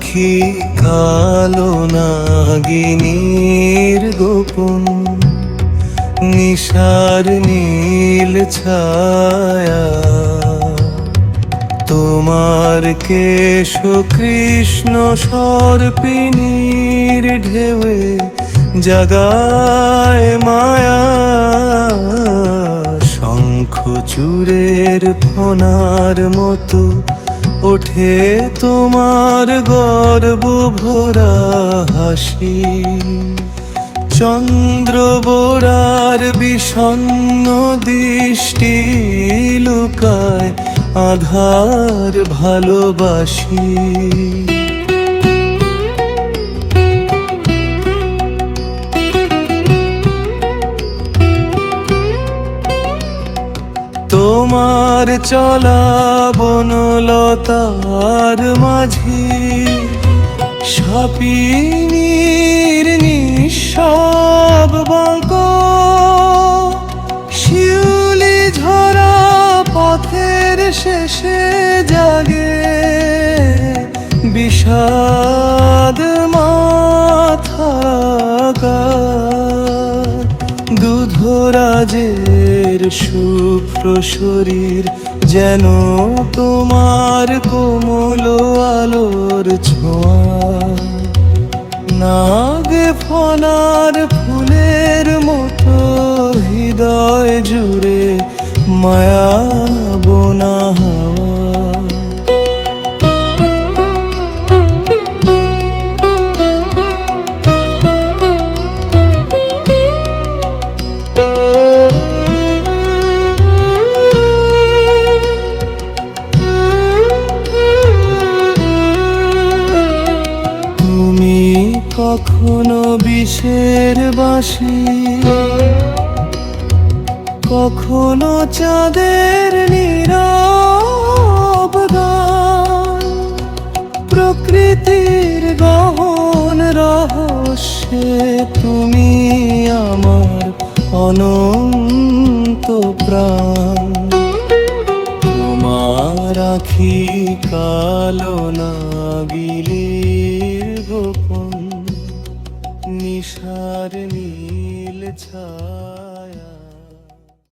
আঁখি কালো নাগিনীর গোপন নিশার নীল ছায়া, তোমার কেশ কৃষ্ণ সর্পিণীর ঢেউয়ে জাগায় মায়া। শঙ্খচূড়ের ফোনার মতো ওঠে তোমার গর্ব ভরা হাসি। চন্দ্রবোড়ার বিষণ্ণ দৃষ্টি লুকায় আধার ভালোবাসি। তোমার চলা বনলতার মাঝি, সাপিনীর নিঃসব বাঁক, শিউলি ঝরা পথের শেষে জাগে বিষাদ মাথা। দুধরাজের শুভ্র শরীর যেন তোমার কোমল আলোর ছোঁয়া। নাগ ফনার ফুলের মতো হৃদয় জুড়ে মায়া বোনা হাওয়া। কখনো বিষের বাঁশি, কখনো চাঁদের নীরব গান, প্রকৃতির গহন রহস্যে তুমি আমার অনন্ত প্রাণ। তোমার আঁখি কালো নাগিনীর গোপন নিশার নীল ছায়া।